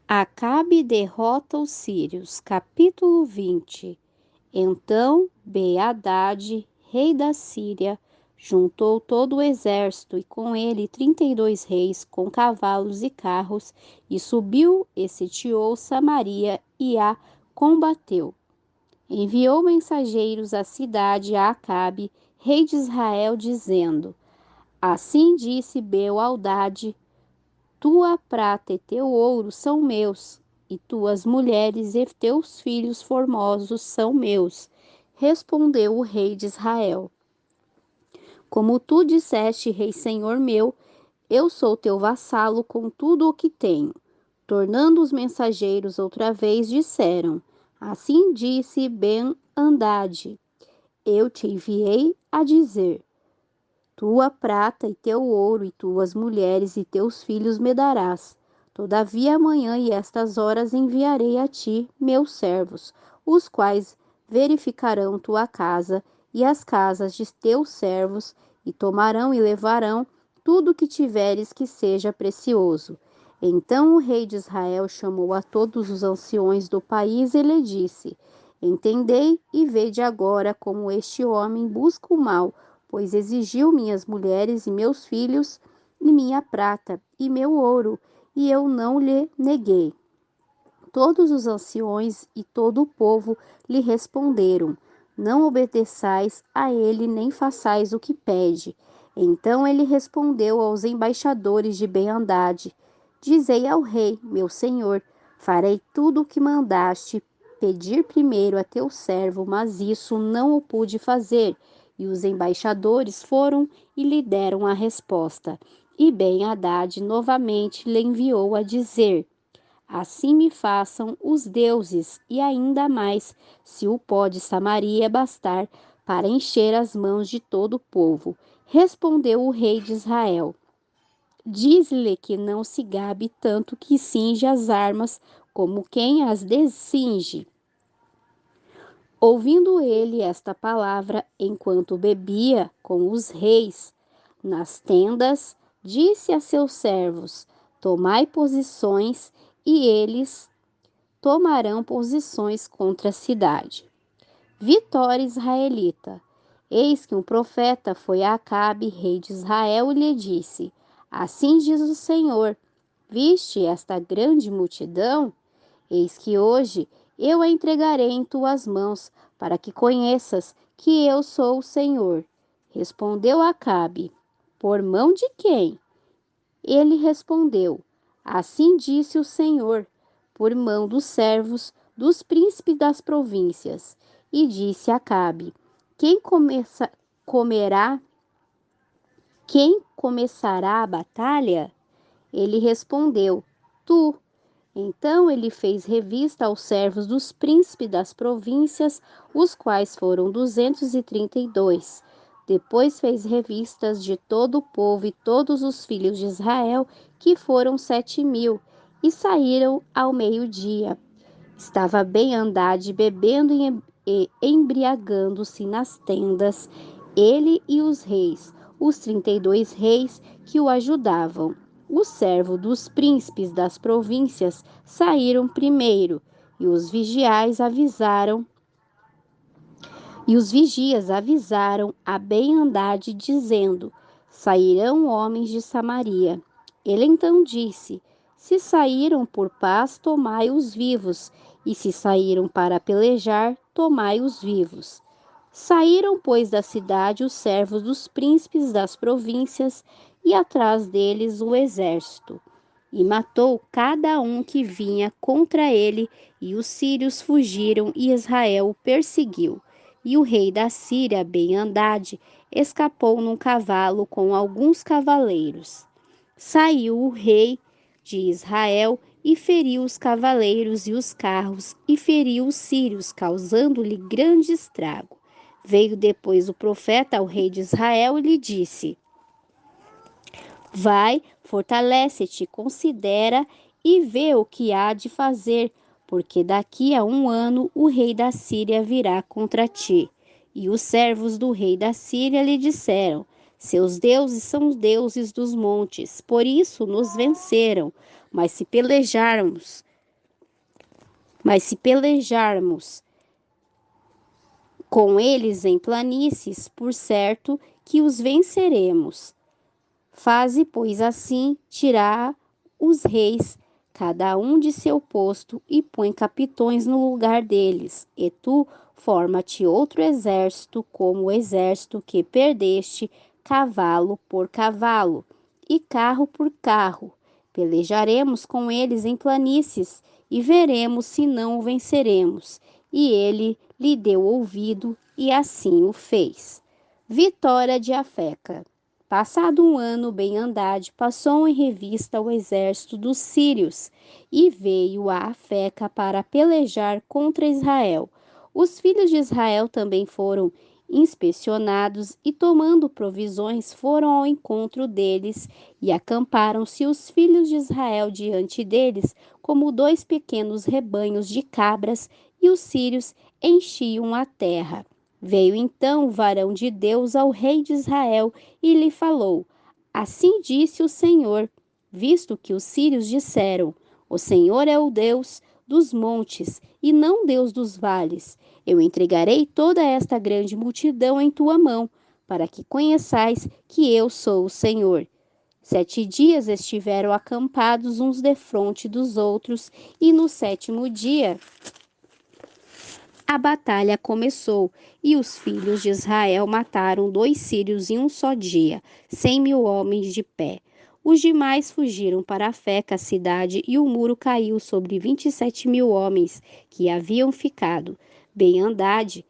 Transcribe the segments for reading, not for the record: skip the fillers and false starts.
Acabe derrota os sírios. Capítulo 20. Então Ben-Hadad, rei da Síria, juntou todo o exército e com ele 32 reis com cavalos e carros, e subiu e sitiou Samaria e a combateu. Enviou mensageiros à cidade a Acabe, rei de Israel, dizendo: Assim disse Ben-Hadad: tua prata e teu ouro são meus, e tuas mulheres e teus filhos formosos são meus. Respondeu o rei de Israel: Como tu disseste, rei senhor meu, eu sou teu vassalo com tudo o que tenho. Tornando os mensageiros outra vez, disseram: Assim disse Ben-Hadad: Eu te enviei a dizer: tua prata e teu ouro, e tuas mulheres e teus filhos me darás. Todavia amanhã e estas horas enviarei a ti meus servos, os quais verificarão tua casa e as casas de teus servos, e tomarão e levarão tudo que tiveres que seja precioso. Então o rei de Israel chamou a todos os anciões do país e lhe disse: Entendei e vede agora como este homem busca o mal, pois exigiu minhas mulheres e meus filhos, e minha prata e meu ouro, e eu não lhe neguei. Todos os anciões e todo o povo lhe responderam: Não obedeçais a ele, nem façais o que pede. Então ele respondeu aos embaixadores de Ben-Hadad: Dizei ao rei, meu senhor, farei tudo o que mandaste pedir primeiro a teu servo, mas isso não o pude fazer. E os embaixadores foram e lhe deram a resposta. E Ben-Hadad novamente lhe enviou a dizer: Assim me façam os deuses, e ainda mais, se o pó de Samaria bastar para encher as mãos de todo o povo. Respondeu o rei de Israel: Diz-lhe que não se gabe tanto que cinge as armas como quem as descinge. Ouvindo ele esta palavra, enquanto bebia com os reis nas tendas, disse a seus servos: Tomai posições, e eles tomarão posições contra a cidade. Vitória israelita. Eis que um profeta foi a Acabe, rei de Israel, e lhe disse: Assim diz o Senhor: Viste esta grande multidão? Eis que hoje eu a entregarei em tuas mãos, para que conheças que eu sou o Senhor. Respondeu Acabe: Por mão de quem? Ele respondeu: Assim disse o Senhor, por mão dos servos dos príncipes das províncias. E disse Acabe: Comerá? Quem começará a batalha? Ele respondeu: Tu. Então ele fez revista aos servos dos príncipes das províncias, os quais foram 232. Depois fez revistas de todo o povo e todos os filhos de Israel, que foram 7.000, e saíram ao meio-dia. Estava Ben-Hadad bebendo e embriagando-se nas tendas, ele e os reis, os 32 reis que o ajudavam. Os servos dos príncipes das províncias saíram primeiro, e os vigias avisaram a Ben-Hadad, dizendo: Sairão homens de Samaria. Ele então disse: Se saíram por paz, tomai-os vivos, e se saíram para pelejar, tomai-os vivos. Saíram, pois, da cidade os servos dos príncipes das províncias, e atrás deles o exército. E matou cada um que vinha contra ele, e os sírios fugiram, e Israel o perseguiu. E o rei da Síria, Ben-Hadad, escapou num cavalo com alguns cavaleiros. Saiu o rei de Israel e feriu os cavaleiros e os carros, e feriu os sírios, causando-lhe grande estrago. Veio depois o profeta ao rei de Israel e lhe disse: Vai, fortalece-te, considera e vê o que há de fazer, porque daqui a 1 ano o rei da Síria virá contra ti. E os servos do rei da Síria lhe disseram: Seus deuses são os deuses dos montes, por isso nos venceram. Mas se pelejarmos Mas se pelejarmos com eles em planícies, por certo que os venceremos. Faze, pois, assim, tirar os reis, cada um de seu posto, e põe capitões no lugar deles. E tu, forma-te outro exército, como o exército que perdeste, cavalo por cavalo, e carro por carro. Pelejaremos com eles em planícies, e veremos se não o venceremos. E ele lhe deu ouvido, e assim o fez. Vitória de Afeca. Passado um ano, Ben-Hadad passou em revista o exército dos sírios e veio a Afeca para pelejar contra Israel. Os filhos de Israel também foram inspecionados e, tomando provisões, foram ao encontro deles e acamparam-se os filhos de Israel diante deles, como dois pequenos rebanhos de cabras, e os sírios enchiam a terra. Veio então o varão de Deus ao rei de Israel e lhe falou: Assim disse o Senhor, visto que os sírios disseram: O Senhor é o Deus dos montes e não Deus dos vales. Eu entregarei toda esta grande multidão em tua mão, para que conheçais que eu sou o Senhor. 7 dias estiveram acampados uns defronte dos outros, e no sétimo dia a batalha começou, e os filhos de Israel mataram 2 sírios em um só dia, 100.000 homens de pé. Os demais fugiram para Afeca, a cidade, e o muro caiu sobre 27.000 homens que haviam ficado. Ben-Hadad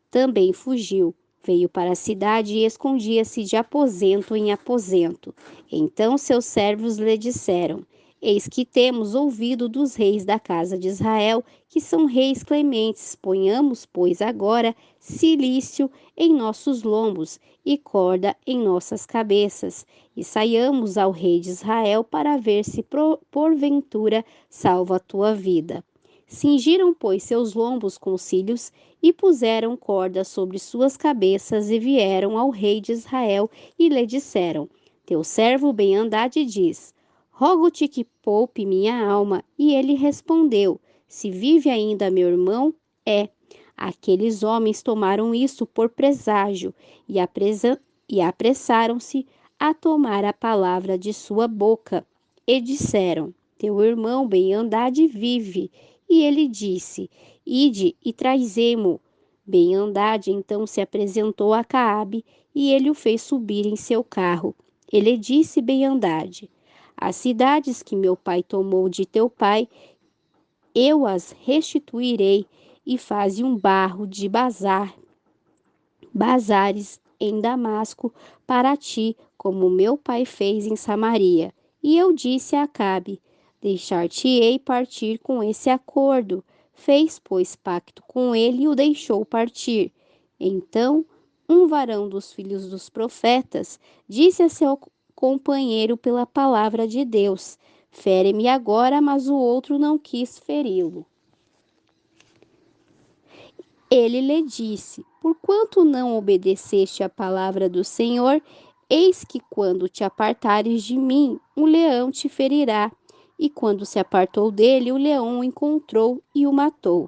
também fugiu, veio para a cidade e escondia-se de aposento em aposento. Então seus servos lhe disseram: Eis que temos ouvido dos reis da casa de Israel, que são reis clementes. Ponhamos, pois, agora cilício em nossos lombos e corda em nossas cabeças, e saiamos ao rei de Israel para ver se porventura salva a tua vida. Cingiram, pois, seus lombos com cílios e puseram cordas sobre suas cabeças e vieram ao rei de Israel e lhe disseram: Teu servo Ben-Hadad diz: Rogo-te que poupe minha alma. E ele respondeu: Se vive ainda meu irmão, é. Aqueles homens tomaram isso por presságio e apressaram-se a tomar a palavra de sua boca. E disseram: Teu irmão Ben-Hadad vive. E ele disse: Ide e trazemo. Ben-Hadad então se apresentou a Caabe e ele o fez subir em seu carro. Ele disse: Ben-Hadad: As cidades que meu pai tomou de teu pai, eu as restituirei, e faze um barro de bazares em Damasco para ti, como meu pai fez em Samaria. E eu disse a Acabe: Deixar-te-ei partir com esse acordo. Fez, pois, pacto com ele e o deixou partir. Então, um varão dos filhos dos profetas disse a seu companheiro pela palavra de Deus: Fere-me agora, mas o outro não quis feri-lo. Ele lhe disse: Porquanto não obedeceste à palavra do Senhor, eis que quando te apartares de mim, um leão te ferirá. E quando se apartou dele, o leão o encontrou e o matou.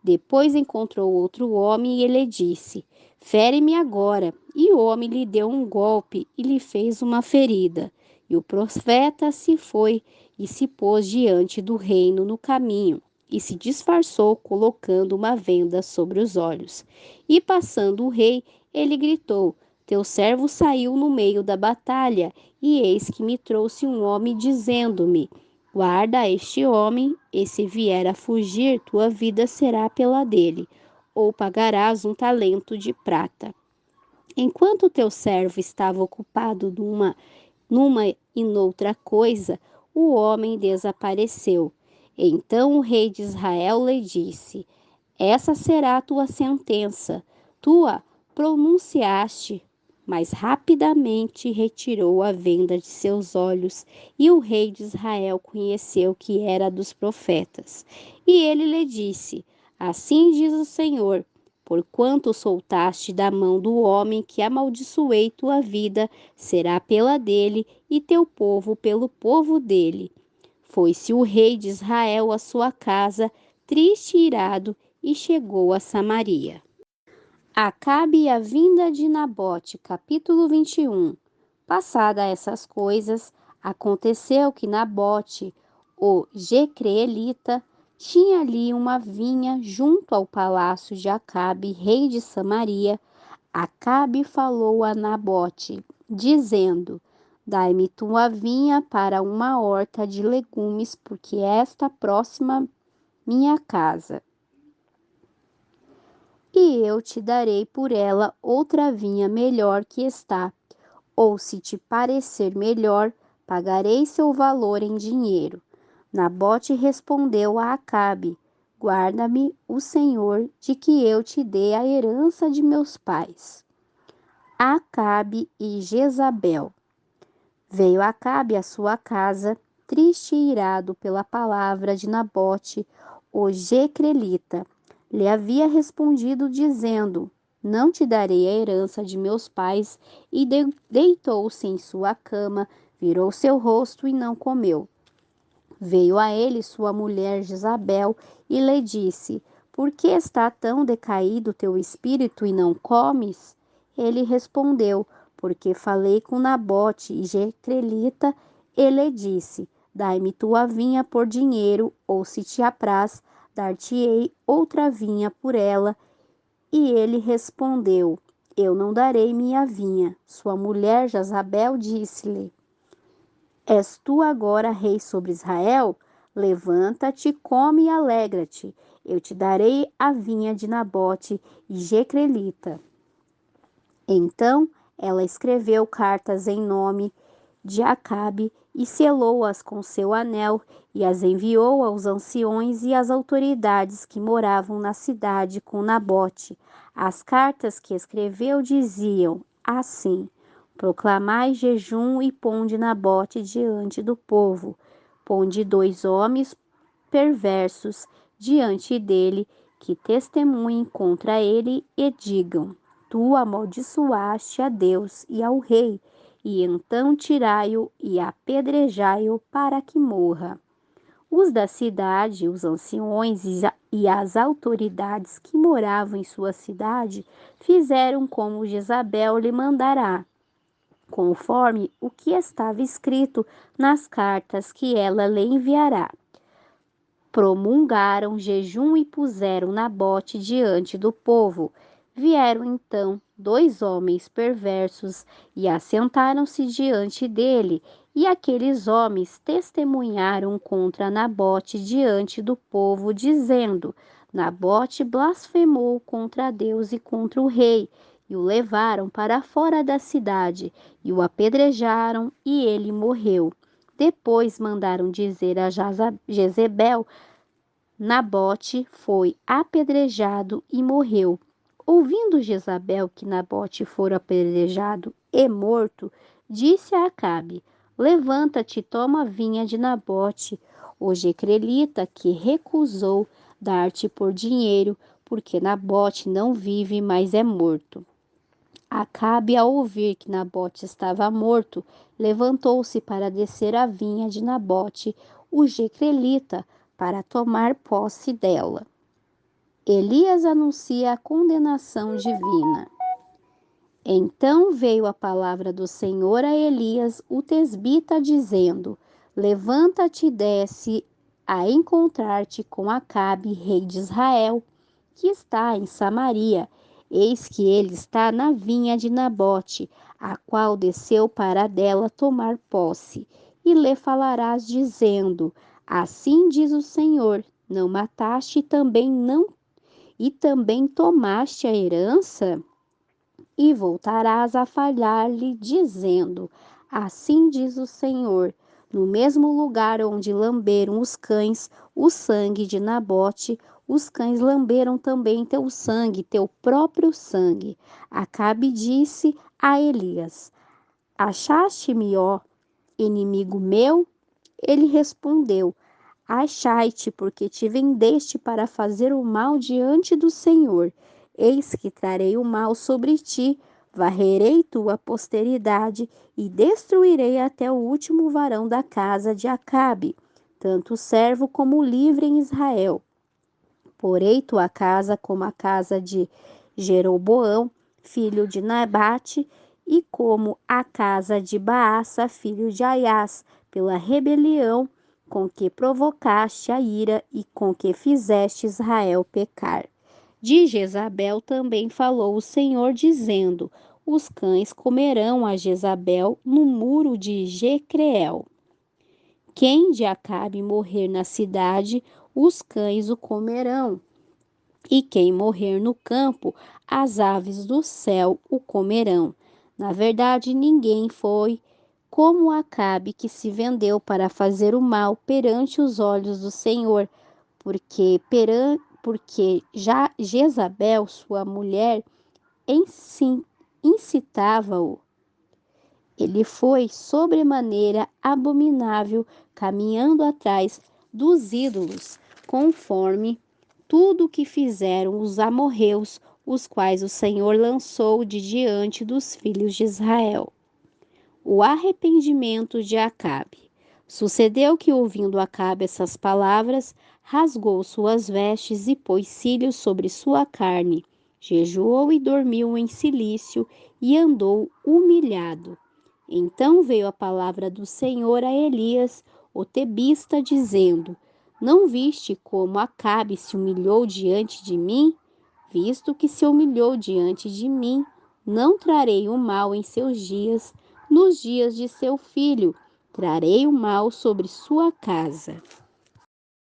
Depois encontrou outro homem e ele disse: Fere-me agora. E o homem lhe deu um golpe e lhe fez uma ferida. E o profeta se foi e se pôs diante do reino no caminho, e se disfarçou, colocando uma venda sobre os olhos. E passando o rei, ele gritou: Teu servo saiu no meio da batalha, e eis que me trouxe um homem dizendo-me: Guarda este homem, e se vier a fugir, tua vida será pela dele, ou pagarás um talento de prata. Enquanto teu servo estava ocupado numa e noutra coisa, o homem desapareceu. Então o rei de Israel lhe disse: Essa será a tua sentença. Tu a pronunciaste. Mas rapidamente retirou a venda de seus olhos, e o rei de Israel conheceu que era dos profetas. E ele lhe disse: Assim diz o Senhor: Porquanto soltaste da mão do homem que amaldiçoei tua vida, será pela dele, e teu povo pelo povo dele. Foi-se o rei de Israel à sua casa, triste e irado, e chegou a Samaria. Acabe e a vinda de Nabote, capítulo 21. Passada essas coisas, aconteceu que Nabote, o jecreelita, tinha ali uma vinha junto ao palácio de Acabe, rei de Samaria. Acabe falou a Nabote, dizendo: Dai-me tua vinha para uma horta de legumes, porque esta próxima minha casa. E eu te darei por ela outra vinha melhor que está, ou se te parecer melhor, pagarei seu valor em dinheiro. Nabote respondeu a Acabe: Guarda-me o Senhor de que eu te dê a herança de meus pais. Acabe e Jezabel. Veio Acabe à sua casa, triste e irado pela palavra de Nabote, o jecrelita. Lhe havia respondido dizendo: Não te darei a herança de meus pais, e deitou-se em sua cama, virou seu rosto e não comeu. Veio a ele sua mulher Jezabel e lhe disse: Por que está tão decaído teu espírito e não comes? Ele respondeu: Porque falei com Nabote e jecrelita. Ele disse: Dai-me tua vinha por dinheiro, ou se te apraz, dar-te-ei outra vinha por ela. E ele respondeu: Eu não darei minha vinha. Sua mulher Jezabel disse-lhe: És tu agora rei sobre Israel? Levanta-te, come e alegra-te. Eu te darei a vinha de Nabote e jecrelita. Então ela escreveu cartas em nome de Acabe e selou-as com seu anel e as enviou aos anciões e às autoridades que moravam na cidade com Nabote. As cartas que escreveu diziam assim: Proclamai jejum e ponde Nabote diante do povo. Ponde 2 homens perversos diante dele, que testemunhem contra ele e digam: Tu amaldiçoaste a Deus e ao rei, e então tirai-o e apedrejai-o para que morra. Os da cidade, os anciões e as autoridades que moravam em sua cidade fizeram como Jezabel lhe mandará, conforme o que estava escrito nas cartas que ela lhe enviará. Promulgaram jejum e puseram Nabote diante do povo. Vieram então 2 homens perversos e assentaram-se diante dele, e aqueles homens testemunharam contra Nabote diante do povo, dizendo: Nabote blasfemou contra Deus e contra o rei, e o levaram para fora da cidade, e o apedrejaram, e ele morreu. Depois mandaram dizer a Jezebel: Nabote foi apedrejado e morreu. Ouvindo Jezabel que Nabote fora apedrejado e morto, disse a Acabe: Levanta-te e toma a vinha de Nabote, o jecrelita, que recusou dar-te por dinheiro, porque Nabote não vive, mas é morto. Acabe, ao ouvir que Nabote estava morto, levantou-se para descer a vinha de Nabote, o jecrelita, para tomar posse dela. Elias anuncia a condenação divina. Então veio a palavra do Senhor a Elias, o tesbita, dizendo: Levanta-te e desce a encontrar-te com Acabe, rei de Israel, que está em Samaria. Eis que ele está na vinha de Nabote, a qual desceu para dela tomar posse. E lhe falarás dizendo: Assim diz o Senhor: Não mataste e também tomaste a herança? E voltarás a falhar-lhe, dizendo: Assim diz o Senhor: No mesmo lugar onde lamberam os cães o sangue de Nabote, os cães lamberam também teu sangue, teu próprio sangue. Acabe disse a Elias: Achaste-me, ó inimigo meu? Ele respondeu: Achai-te, porque te vendeste para fazer o mal diante do Senhor. Eis que trarei o mal sobre ti, varrerei tua posteridade e destruirei até o último varão da casa de Acabe, tanto servo como livre em Israel. Porei tua casa como a casa de Jeroboão, filho de Nabate, e como a casa de Baasa, filho de Aias, pela rebelião com que provocaste a ira e com que fizeste Israel pecar. De Jezabel também falou o Senhor, dizendo: os cães comerão a Jezabel no muro de Jecreel. Quem de Acabe morrer na cidade, os cães o comerão. E quem morrer no campo, as aves do céu o comerão. Na verdade, ninguém foi como Acabe, que se vendeu para fazer o mal perante os olhos do Senhor, porque já Jezabel, sua mulher, incitava-o. Ele foi sobremaneira abominável, caminhando atrás dos ídolos, conforme tudo o que fizeram os amorreus, os quais o Senhor lançou de diante dos filhos de Israel. O arrependimento de Acabe. Sucedeu que, ouvindo Acabe essas palavras, rasgou suas vestes e pôs cílios sobre sua carne, jejuou e dormiu em cilício e andou humilhado. Então veio a palavra do Senhor a Elias, o tebista, dizendo: não viste como Acabe se humilhou diante de mim? Visto que se humilhou diante de mim, não trarei o mal em seus dias, nos dias de seu filho, trarei o mal sobre sua casa.